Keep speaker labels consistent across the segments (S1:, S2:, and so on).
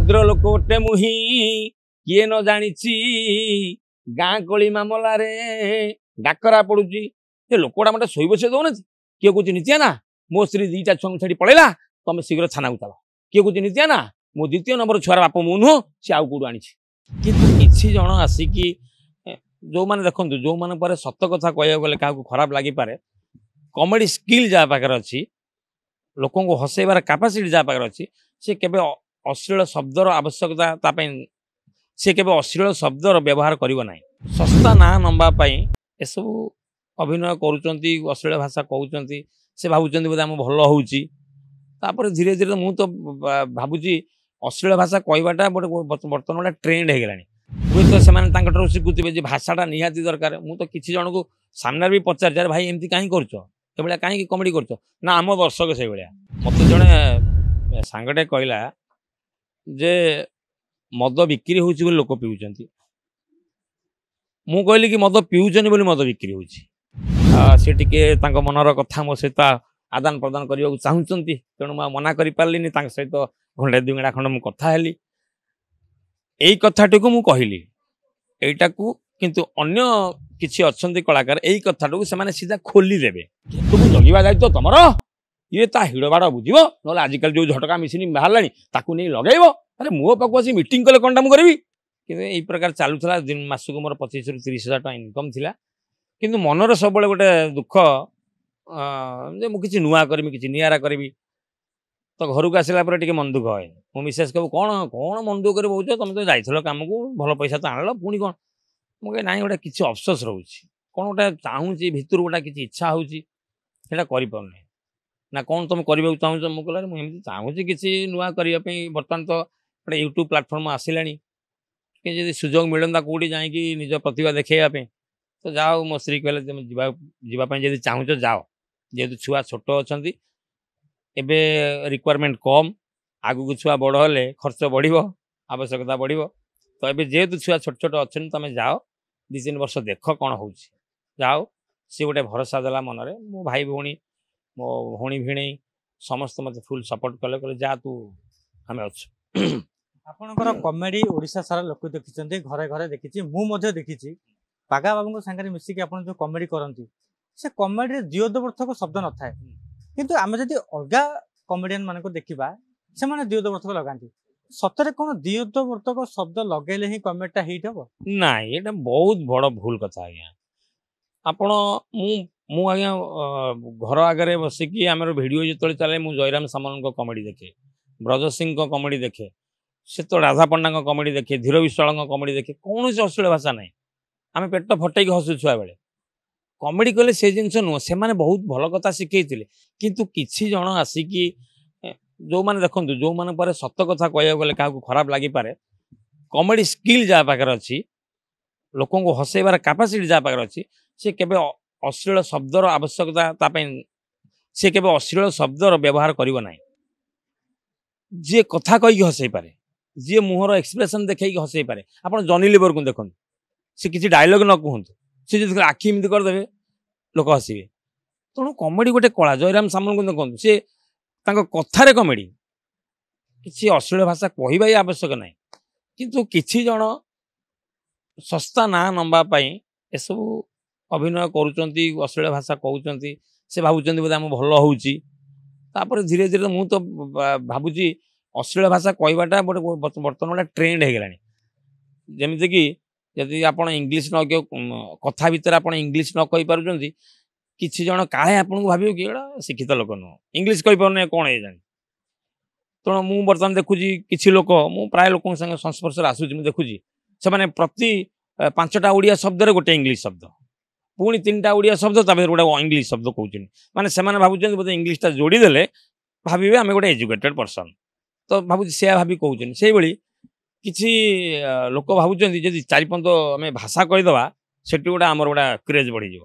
S1: भद्र लोक गोटे मुही किए न जानी गाँ कली मामला डाकरा पड़ुची लोकटा मत शोब से दौना किए कौन नीतिया ना मो स्त्री दीटा छुआ छाड़ी पड़ेगा तुम शीघ्र थाना को चल किए कौन नीतिया ना मो द्वितीय नंबर छुआर बाप मु नुह सी आउ कौटू आनी कि जन आसिकी जो मैंने देखो जो मैंने सत कथा कह गले क्या खराब लगिपे कमेडी स्किल जहाँ पाखे अच्छी लोक को हसैबार कैपेसिटी जहाँ पाखे अच्छी सी केवे अश्लील शब्दर आवश्यकता सी केवे अश्लील शब्दर व्यवहार करना सस्ता ना नंबापी एसबू अभिनय करुँच अश्लील भाषा कहते से भावुं बोधे आम भल होपर धीरे धीरे मुझे तो भावुची अश्लील भाषा कहवाटा गोटे बर्तमान गोटे ट्रेंड हो गलानी हुए तो से शिखुवे भाषाटा निहाती दरकार मु तो किसी जन को सामने भी पचार भाई एमती कहीं कर कहीं कमेडी कर ना आम दर्शक से भाया मत जड़े सांगटे कहला जे मद बिक्री हो लोक पीऊँ मु कहली कि मद पीऊँ बोली मद बिक्री हो मनर कथा मो सहित आदान प्रदान करने को चाहूँगी तेणु मुझे मना कर पार्ली सहित घंटे दुईगड़ा खंड मुझे कथा हेली यही कथाटी को मुझे कहली यहीटा को किंतु अन्य किसी अच्छा कलाकार यही कथाटा को से सीधा खोली देवे तुम जगवा दायित्व तुम ये हिड़बाड़ बुझ ना आजिकल जो झटका मिशन बाहर नहीं लगे अरे मो पाक आस मीट कले कौन मुझे करी कि यही प्रकार चलूला मसक मोर 25 ରୁ 30 हज़ार टका इनकम थिला किंतु मनर सब गोटे दुख जे मुझे नुआ करी कि निरा करी तो घर को आसला टे मन दुख है मो मिसेस कहू कौन कौन मन दुख कर बहुत तुम तो जाइल कम को भल पैसा तो आनल पुणी कौन मुझे ना गोटे किसी अफसोस रोचे कौन गोटे चाहूँगी भितर गोटा किसी इच्छा होना ना कौन तुम करने चाहूँ मुझे मुझे चाहूँगी किसी नुआ करने बर्तमान तो गोटे यूट्यूब प्लाटफर्म आसला कि सुजोग मिलता कौटी जाकि निज प्रतिभा देखापी तो जाओ मो स्त्री कहले तुम जावाई चाहूँ जाओ जेहेतु छुआ छोट अच्छा एबे रिक्वायरमेंट कम आगु को छुआ बड़ हेले खर्च बढ़ आवश्यकता बढ़ तो ये जेहेतु छुआ छोट छोट अच्छे तुम जाओ 2-3 वर्ष देख कौन हो जाओ सी गोटे भरोसा देला मनरे मो भाई भौणी मो भौणी भिणे समस्त मत फुल सपोर्ट कले कले जा तू आम अच्छु
S2: आपणकर कमेडी ओडिशा सारा लोक देखी घरे घरे देखी मुझे देखी पागा बाबू सागर मिसिक आप जो कमेडी करती से कमेडी दियोदर्थक शब्द न था किंतु आम जब अलग कमेडियन मान देखा से दियोदर्थक लगाती सतरे कौन दियोदर्थक शब्द लगेले ही कमेडीटा हिट हम
S1: ना ये बहुत बड़ भूल कथा आज्ञा आपण मु आज्ञा घर आगे बसिकी आम भिडियो जो चले मुझे जयराम सामल कमेडी देखे ब्रज सिंह कमेडी देखे से तो राधा पंडा कमेडी देखे धीर विश्वाल कमेडी देखे कौन से अश्लील भाषा ना आम पेट फटेक हसु छुआ बेले कमेडी कले से जिनस नुह से बहुत भल कथा शिखई किंतु किसी जन आसिकी जो मैंने देखो जो मैंने सत कथा कह गले क्या खराब लगिपे कमेडी स्किल जहाँ पाखे अच्छी लोक को हसैबार कैपेसिटी जहाँ पाखे अच्छी सी केवे अश्लील शब्दर आवश्यकता सी केवे अश्लील शब्दर व्यवहार करना जी कथा कहीकि हसई पारे जी मुहर एक्सप्रेशन देखी हसई पारे आप जनी लिवर को देखो सी किसी डायलॉग न कहतु सी जो आखि एमती करदे लोक हसवे तेणु कमेडी गोटे कला जयराम सामल को देखो सी कथार कमेडी किसी अश्लील भाषा कहवा आवश्यक ना किंतु किसी जन सस्ता ना नंबापी एसबू अभिनय करुँच अश्लील भाषा कहते से भावुं बोधे आम भल होपर धीरे धीरे मुझे तो भावुची अश्लील भाषा कहवाटा गोटे बर्तमान गोटे ट्रेंड हो गलानी जमीती कि यदि आप इंग्लीश न कथा भितर आप इंग्लीश न कही पार्टी किसी जन काहे आपन को भाव कि शिक्षित लोक नुह इंग्लीश कही पारे कौन है जानी तेणु मुझे बर्तमान देखुची किसी लोक मु प्राय लोक संस्पर्श आसूँ देखुची से प्रति 5टा ओडिया शब्द गोटे इंग्लीश शब्द पुणी 3टा ओडिया शब्द तापर गोटे इंग्लीश शब्द कहते माने से भावुं बोधे इंग्लीशटा जोड़ीदे भावे आम गोटे एजुकेटेड पर्सन तो भावुँ से भावी कहते से किसी लोक भावुं जब 4-5 आम भाषा कहीदे से गोटे आमर गोटे क्रेज बढ़ी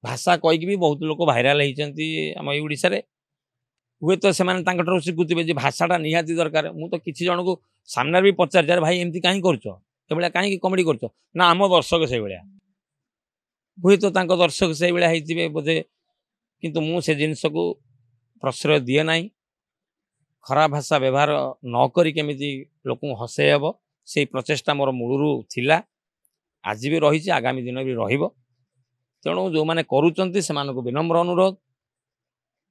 S1: भाषा कहीकि भी बहुत लोक भाइराल होती आम ओडिशा रे हुए तो से शिखुवे भाषाटा निहाती दरकार मु तो किसी जन को सामने भी पचार भाई एमती कहीं कर कहीं कमेडी कर ना आम दर्शक से भाया हुए तो दर्शक से भाया बोधे किंतु मु से जिनस को प्रश्रय दिए ना खराब भाषा व्यवहार न करी केमिति लोक हसै हे से प्रचेष्टा मोर मूलरू थिला आज भी रही आगामी दिन भी रहिबो तेणु जो माने करूचंती सेमानकु विनम्र अनुरोध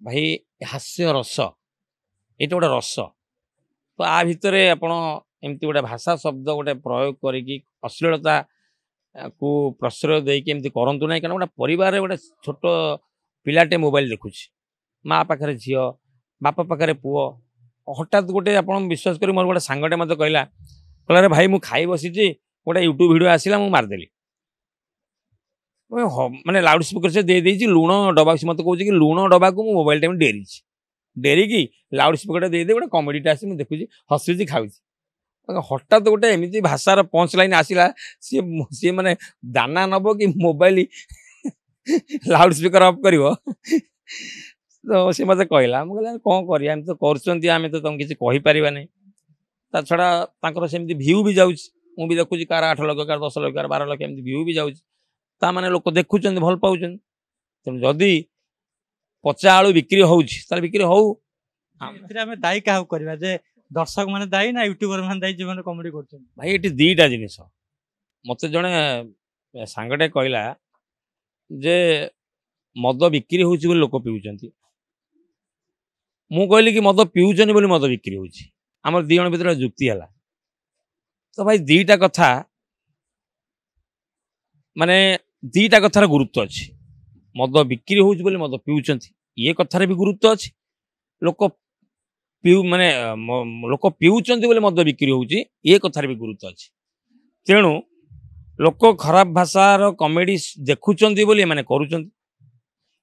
S1: भाई हास्य रस ये गोटे रस तो आ भितर आपण एमती गोटे भाषा शब्द गोटे प्रयोग करी अश्लीलता को प्रश्रय देकी एमती करंतु नहीं कारण गोटे परिवार गोटे छोट पिलाटे मोबाइल देखुची माँ पाखे झील बापा पाखे पुओ हठात गोटे आप विश्वास कर मोर गोटे सांगटे मत कहला कहला भाई मु खाई बसी गोटे यूट्यूब वीडियो आसला मु मारदेली माने लाउड स्पीकर से दे देछि लुण डबा से मत कहूँ कि लुण डबा को मु मोबाइल टाइम डेरी की लाउड स्पीकर दे दे गोटे कमेडीटा आसी मुझे देखुची हसुची खाऊची हठात गोटे एमती भाषार पंच लाइन आसला सी माने दाना नब कि मोबाइल लाउड स्पीकर अफ कर तो सी मत कहला मुझे कौन करिया तो कर तो तुम किसी कहीपर नहीं ता छड़ा तांकर सेमती भ्यू भी जाउछ मु भी देखुची car 8 lakh car 10 lakh car 12 lakh एमती भ्यू भी जाउछ ता माने लोक देखुचंदी भल पाउचंदी तेणु जदि पचा आलू बिक्री होउछ तार बिक्री होउ
S2: आम दायी क्या करवा जे दर्शक माने दायी ना यूट्यूबर माने दायी जो कमेडी करछन
S1: भाई एटी दीटा जिनिस मते जणे सांगटे कहला जे मद बिक्री होउछ बोली लोक पिउचंती मु कहली कि मद पिउचनी बोली मद बिक्री होउछ आमर दी जण भीतर जुक्ति है तो भाई दीटा कथा माने दीटा कथार गुरुत्व अच्छी मद बिक्री होउछ बोली मद पिउचंती ये कथार भी गुरुत्व अच्छी लोक पिउ माने लोक पिउचंती बोली मद बिक्री होउछ ये कथार भी गुरुत्व अच्छी तेणु लोक खराब भाषार कमेडी देखुचंती बोली एमाने करूचंती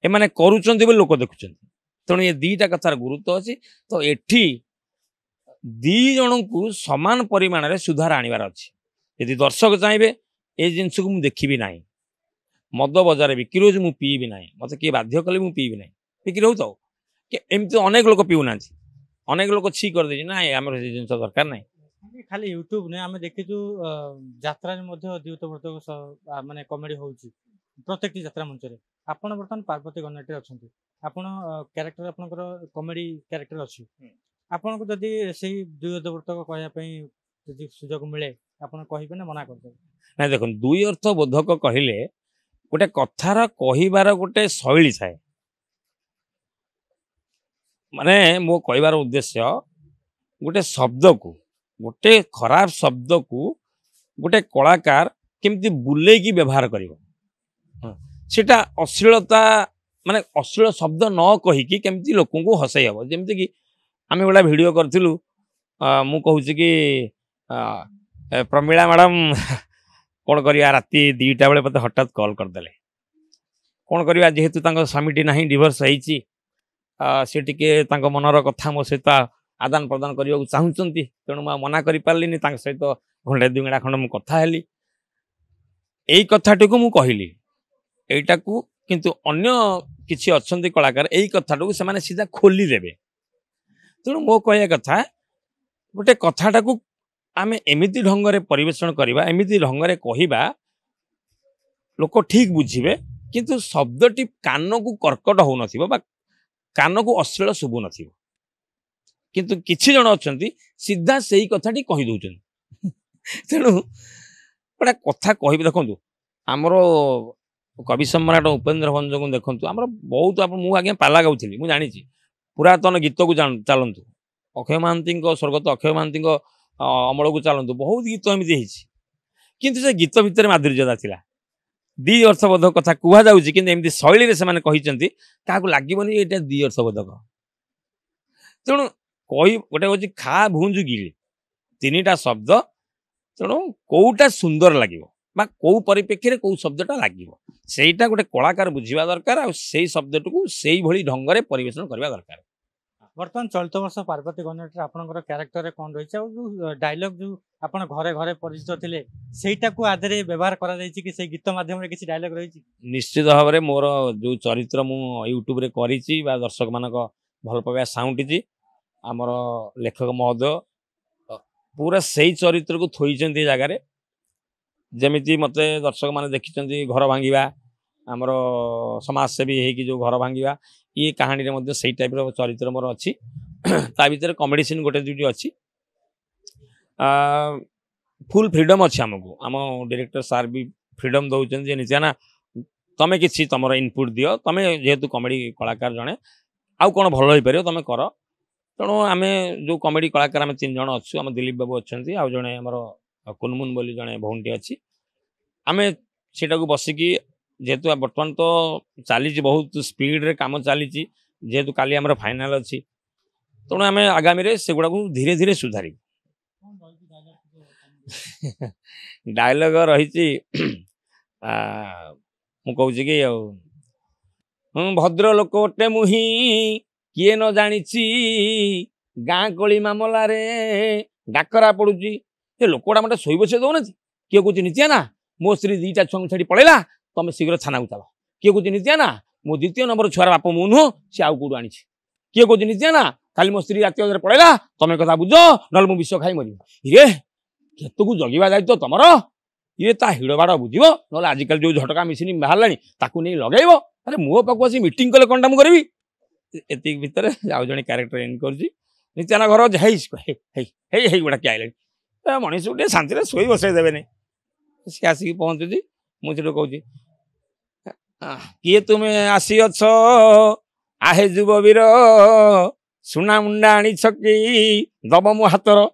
S1: एमाने करूचंती बोली लोक देखुचंती तेणु ये दीटा कथार गुरुत्व अच्छी तो एठी दी जन को समान परिमाण रे सुधार आनिबार अच्छी यदि दर्शक चाहिए ए जिनस को मुझे देखी ना मद बजार बिक्री हो मुझे पीबी ना मत किए बाध्य कले मुझे पीबी ना बिक्री हो तो एमती अनेक लोक पीऊना अनेक लोक छी करदे ना आम जिन दरकार ना
S2: खाली यूट्यूब नहीं आम देखीचु यात्रा दिवत माने कमेडी होउची प्रत्येक यात्रा मंच रे आपण बर्तमान पार्वती गणनाटी अच्छा आपण क्यारेक्टर आपनकर कमेडी क्यारेक्टर अच्छी आपन को जदि सेही दुई अर्थवर्तक कहया यदि सुजोग मिले आपन कहिबे ना मना करदे
S1: ना देखो दुई अर्थबोधक कहले गोटे कथार कहिबार गोटे शैली थाए माने मो कहबार उद्देश्य गोटे शब्द को गोटे खराब शब्द को गोटे कलाकार केमती बुले की व्यवहार करिवो सेटा अश्लीलता माने अश्लील शब्द न कहिकी केमती लोकन को हसै हबो जेमती कि आम गोटा भिड करूँ मु कहूँ कि प्रमीला मैडम कौन करिया राति 2टा बेले मत हठात कॉल करदे कौन करिया जेहेतु स्वामीटी ना डिवोर्स होती सी टे मनर कथा मो सहित आदान प्रदान करने को चाहूँगी तेणु मुझे मना कर पार्लिनी सहित घंटे 2 घंटा खंड मुझे कथा हेली यही कथाटी को मुझे कहली यहीटा को किंतु अन्य किसी अच्छा कलाकार यही कथाटा को से सीधा खोली देवे तेणु मो कहया कथा गोटे कथाटा को आम एमती ढंग से परिवेषण करवा एमती ढंग से कहवा लोक ठीक बुझे किंतु शब्दटी कान को कर्कट हो न कान को अश्लील शुभु न किंतु किछि जन अच्छा सीधा से ही कथाटी कहीदे तेणु गोटे कथा कह देखु आमर कवि सम्राट उपेन्द्र भंज को देखु आमर बहुत मुझे पाला गाँव मुझे जानी पुरातन गीत को चलतु अक्षय महांती स्वर्गत अक्षय महांती अमल को चलतु बहुत गीत एमती किंतु से गीत भितर माधुर्यता थिला दी अर्थबोधक कथा कुहा जाउछि किंतु एमती शैली से माने कहिसंती काहाकू लागिबनी एटा दी अर्थबोधक तेणु कहि गोटे होछि खा भुंजु गिले 3टा शब्द तेणु कोउटा सुंदर लागिबो बा को परिप्रेक्षी को शब्दटा लागिबो सेटा गोटे कलाकार बुझिबा दरकार आ सेही शब्दटू सेही भली ढंग रे परिवेषण करबा दरकार
S2: बर्तमान चलित वर्ष पार्वती गणनाटी आपनकर क्यारेक्टर कौन रही जो डायलॉग जो आपन घरे घरे परिचित थिले सेटा को आधरे व्यवहार करा जायछि कि से गीत माध्यम रे किसी डायलॉग रही
S1: निश्चित भाव में मोर जो चरित्र मु यूट्यूब रे करिछि बा दर्शक मानक भल पाइबा साउंटिछि आमर लेखक महोदय पूरा सही चरित्र को थोइचंती जगार जमीती मते दर्शक माने देखिचंती घर भांगिबा आमर समाजसेवी है कि जो घर भांगिबा ये कहानी रे मध्य सही टाइप रो चरित्र मोर अच्छी ता भितर कॉमेडी सीन गोटे दुटी अच्छी फुल फ्रीडम अच्छी आमको आम डायरेक्टर सार भी फ्रीडम दौरान जे नित्याना तमें किसी तुम इनपुट दियो तुम्हें जेहेतु कॉमेडी कलाकार जड़े आउ कौन भल हो पार तुम कर तेणु आम जो कॉमेडी कलाकार आम 3 जन अच्छु आम दिलीप बाबू अच्छा आउ जड़े आमर कुनमुन बोली जड़े भौंटी अच्छी आम सेटा को बसिकी जेहेतु बर्तमान तो चली बहुत स्पीड रे काम चली जेहेतु काली आमर फाइनाल अच्छी तेणु आम आगामी से गुड़ा धीरे धीरे सुधारी डायलॉग रही मु कहूँ कि भद्र लोकटे मुही किए न जानी गाँ गली मामला रे डाकरा पड़ुची ये लोकटा मत शोब से दौना किए कौन नित्या ना मो स्त्री 2टा छुआ छाड़ी पलैला तुम शीघ्र थाना को चल किए कौन नित्या ना मो द्वितीय नंबर छुआर बाप मु नुह सी आउ कौटू आनी किए कौन नित्या ना खाली मो स्त्री रात पलैला तुम कथा बुझ ना मु विष खाई मर ये खेत को जगवा दायित्व तुमर ये ता हिड़ बाड़ बुझ ना आजिकल जो झटका मिसिन बाहर नहीं लगेब अरे मो पाक आसी मीटिंग कले कौन मुझे करी एति भितर आउ जड़े क्यारेक्टर एंड कर घर जाई गुड़ा किए आए मनीष गोटे शांति शोई बसई देवे नहीं सी आसिक पहुँचुची मुझे कहूँ किए तुम्हें आसी अछ आहे जुबवीर सुना मुंडा आनी छकी दब मो हाथर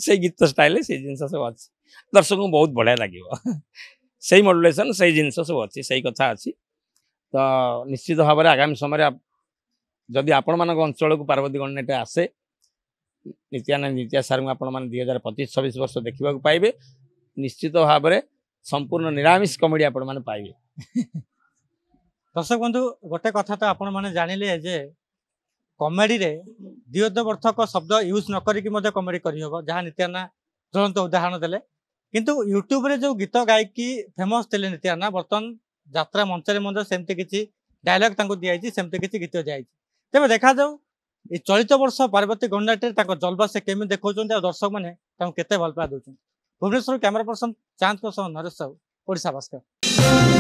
S1: से गीत स्टाइल से जिन सब अच्छी दर्शक को बहुत बढ़िया लगे से मॉड्यूलेशन से जिन सब अच्छी से कथा अच्छी तो निश्चित भाव में आगामी समय जदि आपण मान अंचल को पार्वती गणनेट आसे नित्या सार को आपण मैंने 2025-26 वर्ष देखा पाइबे निश्चित भाव में संपूर्ण निरामिष कमेडी आपण मैंने पाइबे।
S2: दर्शक बंधु गोटे कथा तो आपण मैंने जानिले जे कमेडी रे दियोदवर्धक शब्द यूज न करिक कमेडी करहब जहाँ नित्याना ज्वलंत उदाहरण देले किंतु यूट्यूब रे जो गीत गायकी फेमस थे नित्याना बर्तमान यात्रा मंच में सेमती किसी डायलॉग तांको दिया सेमती किसी गीत दिया तेज देखा जाऊ ये चलित वर्ष पार्वती गणनाटे जलवा से केमी देखा दर्शक मैंने केते भल पाए दूसरी भुवनेश्वर कैमरा पर्सन चांद नरेश साहू ओडिशा भास्कर।